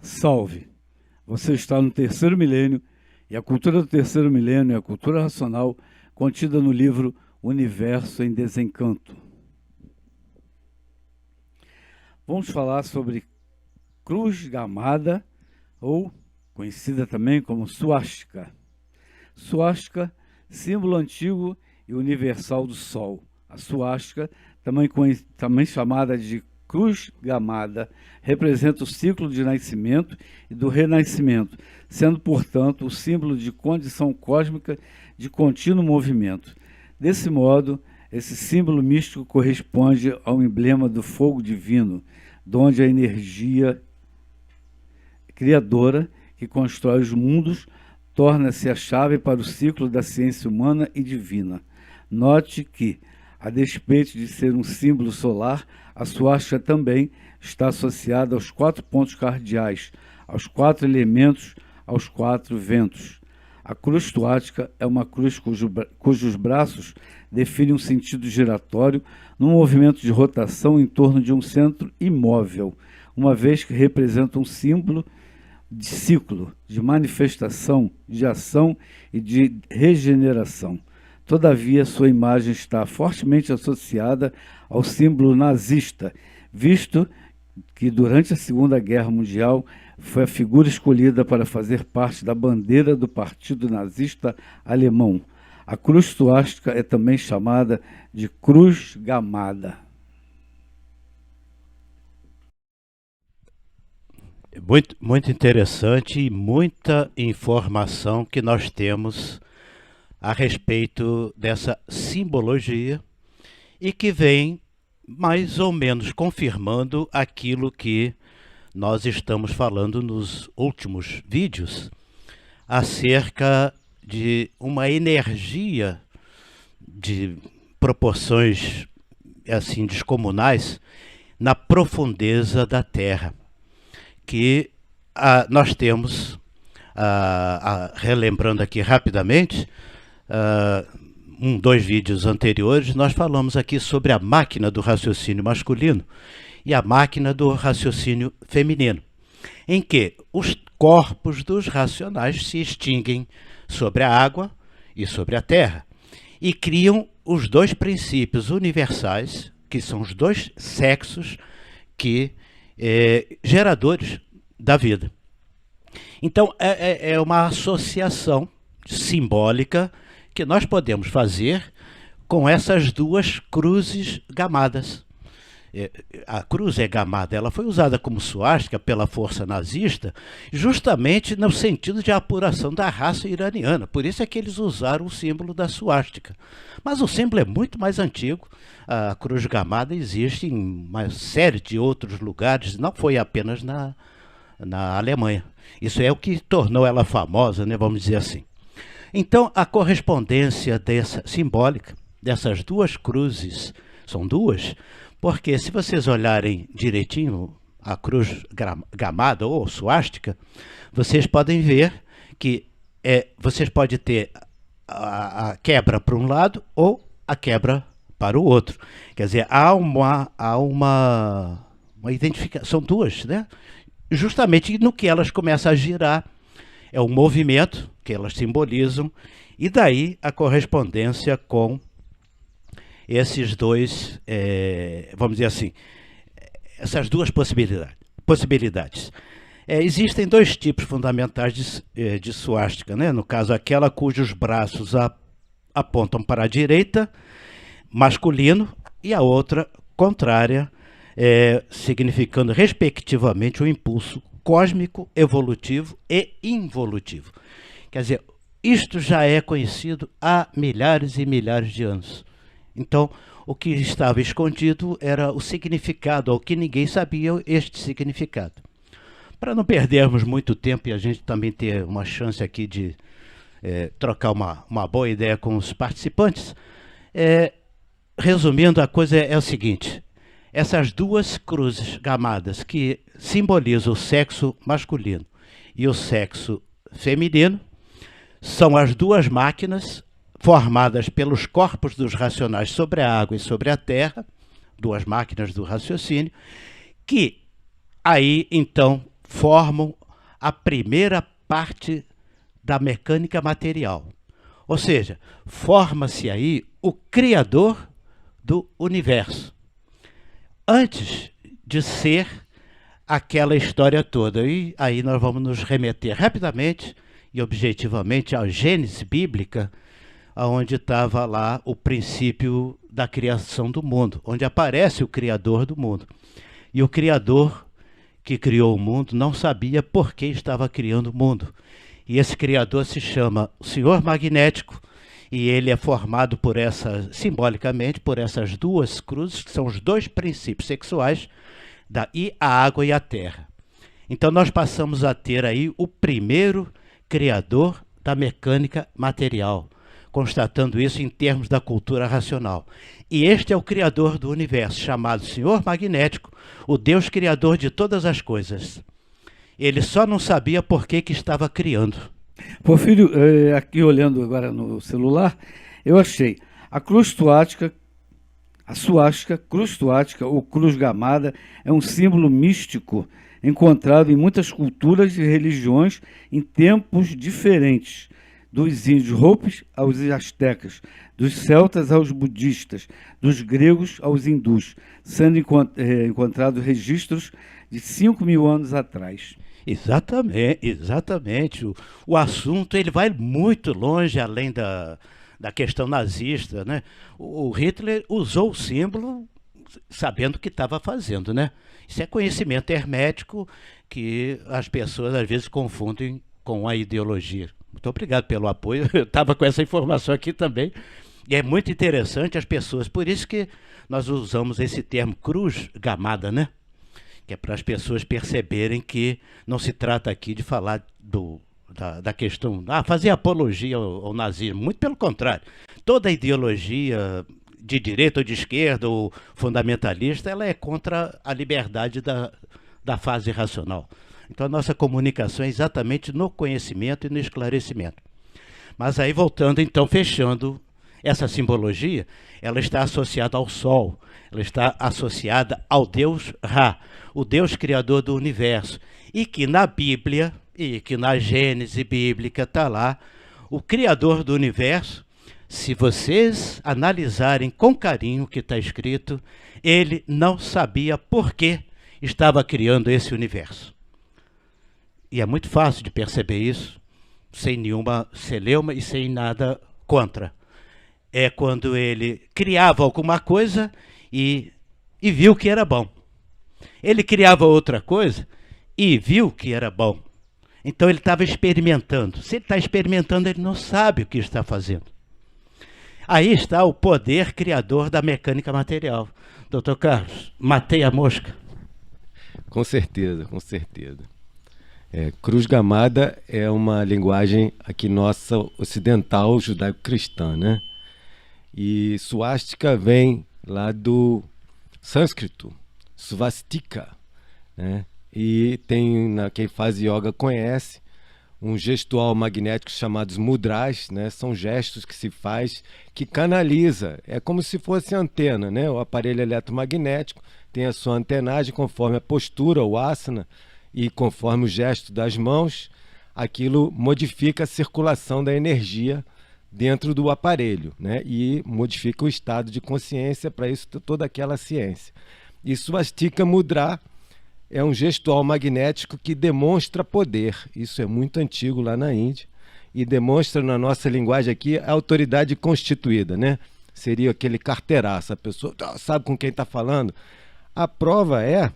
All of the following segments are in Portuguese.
Salve! Você está no terceiro milênio e a cultura do terceiro milênio é a cultura racional contida no livro Universo em Desencanto. Vamos falar sobre cruz gamada, ou conhecida também como suástica. Suástica, símbolo antigo e universal do Sol. A suástica, também chamada de cruz gamada, representa o ciclo de nascimento e do renascimento, sendo, portanto, o símbolo de condição cósmica de contínuo movimento. Desse modo, esse símbolo místico corresponde ao emblema do fogo divino, donde a energia criadora que constrói os mundos torna-se a chave para o ciclo da ciência humana e divina. Note que, a despeito de ser um símbolo solar, a suástica também está associada aos 4 pontos cardeais, aos 4 elementos, aos 4 ventos. A cruz suástica é uma cruz cujos braços definem um sentido giratório num movimento de rotação em torno de um centro imóvel, uma vez que representa um símbolo de ciclo, de manifestação, de ação e de regeneração. Todavia, sua imagem está fortemente associada ao símbolo nazista, visto que durante a Segunda Guerra Mundial foi a figura escolhida para fazer parte da bandeira do Partido Nazista Alemão. A cruz suástica é também chamada de cruz gamada. Muito interessante e muita informação que nós temos a respeito dessa simbologia e que vem mais ou menos confirmando aquilo que nós estamos falando nos últimos vídeos acerca de uma energia de proporções assim descomunais na profundeza da Terra, que nós temos, relembrando aqui rapidamente, 2 vídeos anteriores, nós falamos aqui sobre a máquina do raciocínio masculino e a máquina do raciocínio feminino, em que os corpos dos racionais se extinguem sobre a água e sobre a terra e criam os 2 princípios universais, que são os 2 sexos geradores da vida. Então, é uma associação simbólica que nós podemos fazer com essas 2 cruzes gamadas. A cruz é gamada, ela foi usada como suástica pela força nazista justamente no sentido de apuração da raça iraniana. Por isso é que eles usaram o símbolo da suástica. Mas o símbolo é muito mais antigo. A cruz gamada existe em uma série de outros lugares, não foi apenas na Alemanha. Isso é o que tornou ela famosa, né, vamos dizer assim. Então, a correspondência simbólica dessas 2 cruzes, são 2, porque se vocês olharem direitinho a cruz gamada ou suástica, vocês podem ver que vocês podem ter a quebra para um lado ou a quebra para o outro. Quer dizer, há uma identificação, são 2, né? Justamente no que elas começam a girar, é o movimento que elas simbolizam, e daí a correspondência com esses 2, vamos dizer assim, essas 2 possibilidades. Existem 2 tipos fundamentais de suástica, né? No caso, aquela cujos braços apontam para a direita, masculino, e a outra contrária, significando respectivamente o impulso cósmico, evolutivo e involutivo. Quer dizer, isto já é conhecido há milhares e milhares de anos. Então, o que estava escondido era o significado, ao que ninguém sabia este significado. Para não perdermos muito tempo e a gente também ter uma chance aqui de trocar uma boa ideia com os participantes, resumindo, a coisa é o seguinte: essas 2 cruzes gamadas que simbolizam o sexo masculino e o sexo feminino são as 2 máquinas formadas pelos corpos dos racionais sobre a água e sobre a terra, 2 máquinas do raciocínio, que aí então formam a primeira parte da mecânica material. Ou seja, forma-se aí o criador do universo. Antes de ser aquela história toda. E aí nós vamos nos remeter rapidamente e objetivamente à Gênese bíblica, onde estava lá o princípio da criação do mundo, onde aparece o Criador do mundo. E o Criador que criou o mundo não sabia por que estava criando o mundo. E esse Criador se chama o Senhor Magnético, e ele é formado por simbolicamente, por essas duas cruzes, que são os dois princípios sexuais, a água e a terra. Então nós passamos a ter aí o primeiro criador da mecânica material, constatando isso em termos da cultura racional. E este é o criador do universo, chamado Senhor Magnético, o Deus criador de todas as coisas. Ele só não sabia por que estava criando. Porfírio, aqui olhando agora no celular, eu achei a cruz tuática, a suástica, cruz tuática ou cruz gamada é um símbolo místico encontrado em muitas culturas e religiões em tempos diferentes, dos índios Hopis aos astecas, dos celtas aos budistas, dos gregos aos hindus, sendo encontrados registros de 5.000 anos atrás. Exatamente, exatamente. O assunto ele vai muito longe além da questão nazista, né? O Hitler usou o símbolo sabendo o que estava fazendo, né? Isso é conhecimento hermético que as pessoas às vezes confundem com a ideologia. Muito obrigado pelo apoio, eu estava com essa informação aqui também. E é muito interessante as pessoas, por isso que nós usamos esse termo cruz gamada, né? Que é para as pessoas perceberem que não se trata aqui de falar da questão, fazer apologia ao nazismo, muito pelo contrário. Toda ideologia de direita ou de esquerda ou fundamentalista, ela é contra a liberdade da fase racional. Então a nossa comunicação é exatamente no conhecimento e no esclarecimento. Mas aí voltando, então, fechando essa simbologia, ela está associada ao Sol, ela está associada ao Deus Ra, o Deus criador do universo, e que na Bíblia, e que na Gênese bíblica está lá, o criador do universo. Se vocês analisarem com carinho o que está escrito, ele não sabia por que estava criando esse universo. E é muito fácil de perceber isso, sem nenhuma celeuma e sem nada contra. É quando ele criava alguma coisa e viu que era bom. Ele criava outra coisa e viu que era bom. Então ele estava experimentando. Se ele está experimentando, ele não sabe o que está fazendo. Aí está o poder criador da mecânica material. Doutor Carlos, matei a mosca? Com certeza, com certeza. Cruz gamada é uma linguagem aqui nossa ocidental judaico-cristã, né? E suástica vem lá do sânscrito, svastika, né? E tem, quem faz yoga conhece, um gestual magnético chamado mudras, né? São gestos que se faz, que canaliza, é como se fosse antena, né? O aparelho eletromagnético tem a sua antenagem conforme a postura, o asana, e conforme o gesto das mãos, aquilo modifica a circulação da energia dentro do aparelho, né? E modifica o estado de consciência, para isso toda aquela ciência. E Swastika Mudra é um gestual magnético que demonstra poder. Isso é muito antigo lá na Índia e demonstra na nossa linguagem aqui a autoridade constituída, né? Seria aquele carteiraço, a pessoa sabe com quem está falando. A prova é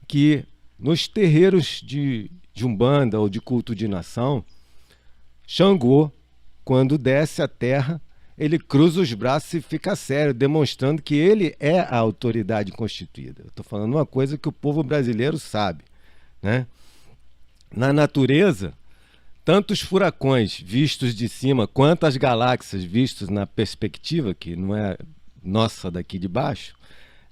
que nos terreiros de Umbanda ou de culto de nação, Xangô, quando desce à terra, ele cruza os braços e fica sério, demonstrando que ele é a autoridade constituída. Eu estou falando uma coisa que o povo brasileiro sabe, né? Na natureza, tanto os furacões vistos de cima, quanto as galáxias vistas na perspectiva, que não é nossa daqui de baixo,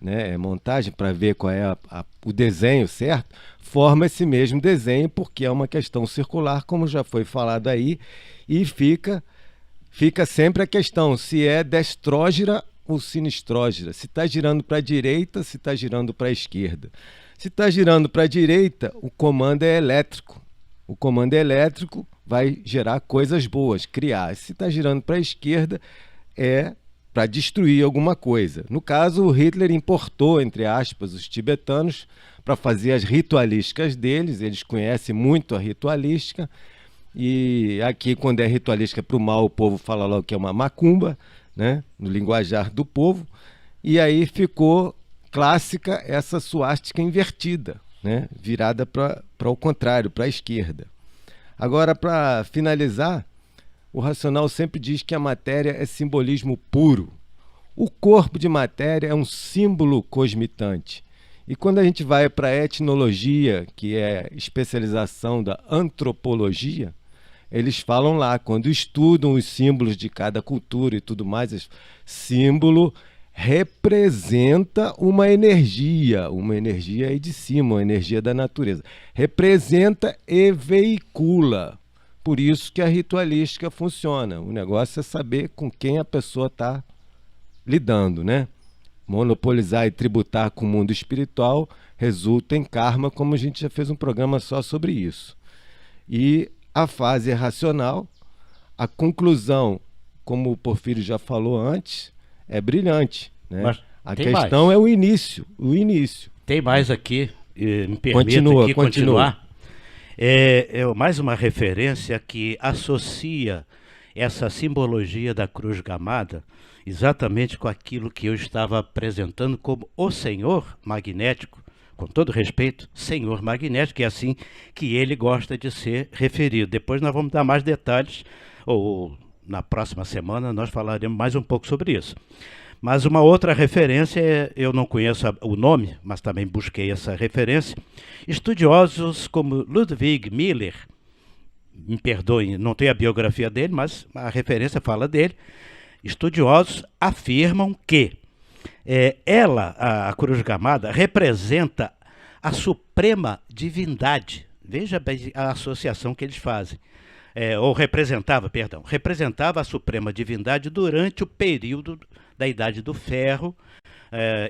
né? É montagem para ver qual é o desenho certo, forma esse mesmo desenho, porque é uma questão circular, como já foi falado aí, e fica sempre a questão se é destrógira ou sinistrógira, se está girando para a direita, se está girando para a esquerda. Se está girando para a direita, o comando é elétrico. O comando elétrico vai gerar coisas boas, criar. Se está girando para a esquerda, é para destruir alguma coisa. No caso, o Hitler importou, entre aspas, os tibetanos para fazer as ritualísticas deles. Eles conhecem muito a ritualística. E aqui, quando é ritualística para o mal, o povo fala logo que é uma macumba, né? No linguajar do povo. E aí ficou clássica essa suástica invertida, né? Virada para o contrário, para a esquerda. Agora, para finalizar, o racional sempre diz que a matéria é simbolismo puro. O corpo de matéria é um símbolo cosmitante. E quando a gente vai para a etnologia, que é especialização da antropologia, eles falam lá, quando estudam os símbolos de cada cultura e tudo mais, símbolo representa uma energia aí de cima, uma energia da natureza. Representa e veicula. Por isso que a ritualística funciona. O negócio é saber com quem a pessoa está lidando, né? Monopolizar e tributar com o mundo espiritual resulta em karma, como a gente já fez um programa só sobre isso. E a fase racional, a conclusão, como o Porfírio já falou antes, é brilhante, né? Mas a tem questão mais. é o início. Tem mais aqui, me permita Continua. continuar. Mais uma referência que associa essa simbologia da cruz gamada exatamente com aquilo que eu estava apresentando como o Senhor magnético, com todo respeito, Senhor magnético, é assim que ele gosta de ser referido. Depois nós vamos dar mais detalhes, ou na próxima semana nós falaremos mais um pouco sobre isso. Mas uma outra referência, eu não conheço o nome, mas também busquei essa referência. Estudiosos como Ludwig Miller, me perdoem, não tenho a biografia dele, mas a referência fala dele. Estudiosos afirmam que a cruz gamada, representa a suprema divindade. Veja bem a associação que eles fazem. Representava a suprema divindade durante o período da Idade do Ferro,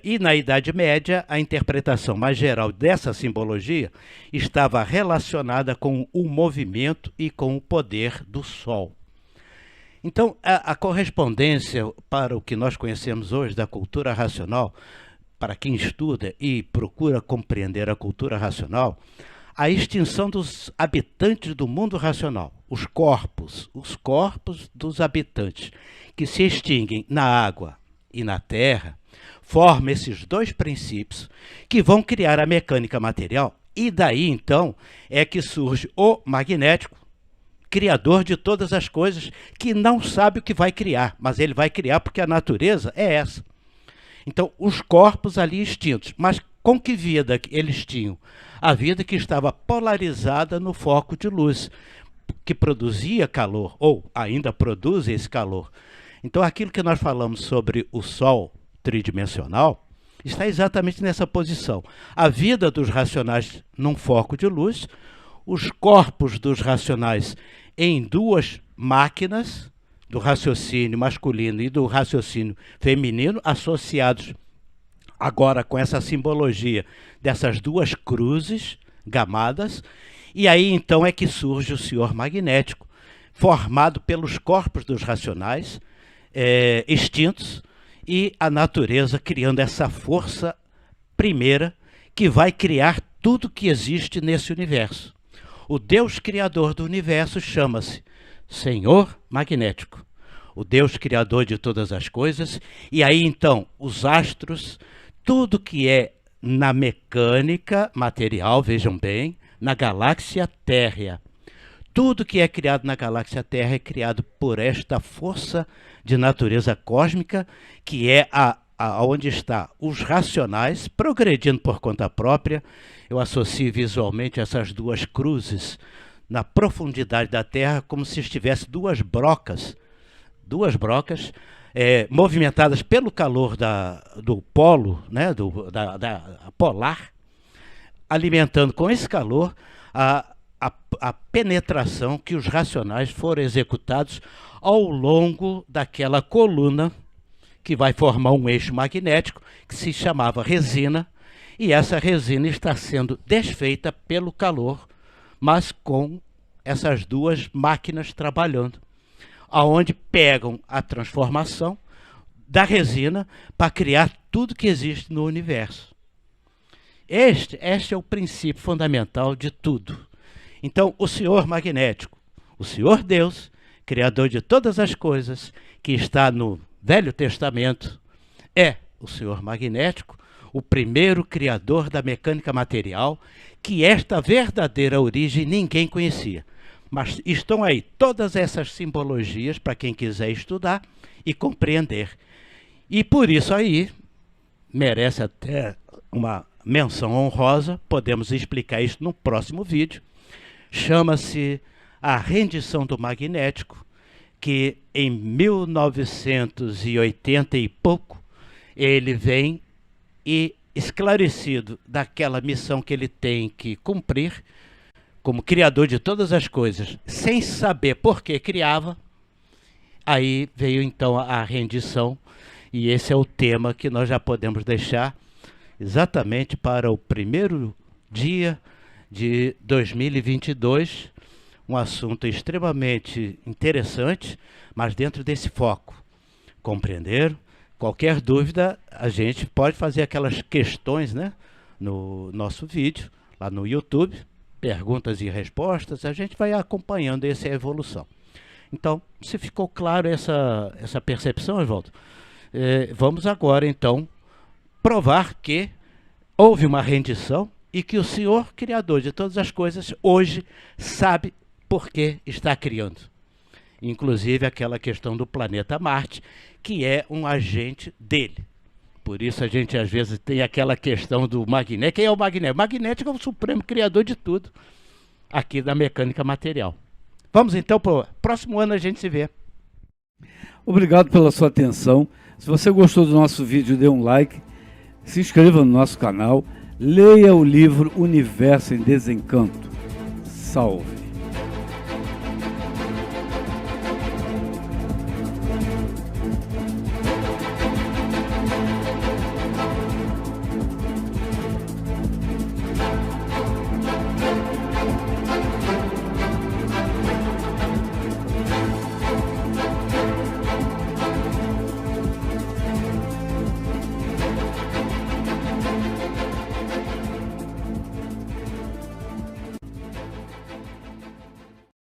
e na Idade Média a interpretação mais geral dessa simbologia estava relacionada com o movimento e com o poder do Sol. Então, a correspondência para o que nós conhecemos hoje da cultura racional, para quem estuda e procura compreender a cultura racional, a extinção dos habitantes do mundo racional, os corpos dos habitantes que se extinguem na água e na terra, formam esses dois princípios que vão criar a mecânica material, e daí então é que surge o magnético, criador de todas as coisas, que não sabe o que vai criar, mas ele vai criar porque a natureza é essa. Então, os corpos ali extintos, mas com que vida eles tinham? A vida que estava polarizada no foco de luz, que produzia calor, ou ainda produz esse calor. Então, aquilo que nós falamos sobre o Sol tridimensional está exatamente nessa posição. A vida dos racionais num foco de luz, os corpos dos racionais em duas máquinas, do raciocínio masculino e do raciocínio feminino, associados agora com essa simbologia dessas duas cruzes gamadas, e aí então é que surge o Senhor magnético, formado pelos corpos dos racionais extintos, e a natureza criando essa força primeira que vai criar tudo que existe nesse universo. O Deus criador do universo chama-se Senhor magnético, o Deus criador de todas as coisas, e aí então os astros, tudo que é na mecânica material, vejam bem, na galáxia Terra. Tudo que é criado na galáxia Terra é criado por esta força de natureza cósmica, que é onde está os racionais, progredindo por conta própria. Eu associo visualmente essas duas cruzes na profundidade da Terra, como se estivesse duas brocas movimentadas pelo calor do polo, né, da polar, alimentando com esse calor a penetração que os racionais foram executados ao longo daquela coluna que vai formar um eixo magnético que se chamava resina, e essa resina está sendo desfeita pelo calor, mas com essas duas máquinas trabalhando, aonde pegam a transformação da resina para criar tudo que existe no universo. Este é o princípio fundamental de tudo. Então, o Senhor magnético, o Senhor Deus, Criador de todas as coisas, que está no Velho Testamento, é o Senhor magnético, o primeiro criador da mecânica material, que esta verdadeira origem ninguém conhecia. Mas estão aí todas essas simbologias para quem quiser estudar e compreender. E por isso aí, merece até uma menção honrosa, podemos explicar isso no próximo vídeo, chama-se A Rendição do Magnético, que em 1980 e pouco, ele vem e, esclarecido daquela missão que ele tem que cumprir, como criador de todas as coisas, sem saber por que criava, aí veio então a rendição, e esse é o tema que nós já podemos deixar exatamente para o primeiro dia de 2022, um assunto extremamente interessante, mas dentro desse foco. Compreenderam? Qualquer dúvida, a gente pode fazer aquelas questões, né, no nosso vídeo, lá no YouTube, perguntas e respostas, a gente vai acompanhando essa evolução. Então, se ficou claro essa percepção, Evaldo, vamos agora, então, provar que houve uma rendição e que o Senhor, Criador de todas as coisas, hoje sabe por que está criando. Inclusive aquela questão do planeta Marte, que é um agente dele. Por isso a gente às vezes tem aquela questão do magnético. Quem é o magnético? O magnético é o supremo criador de tudo, aqui da mecânica material. Vamos então para o próximo ano, a gente se vê. Obrigado pela sua atenção. Se você gostou do nosso vídeo, dê um like, se inscreva no nosso canal, leia o livro Universo em Desencanto. Salve!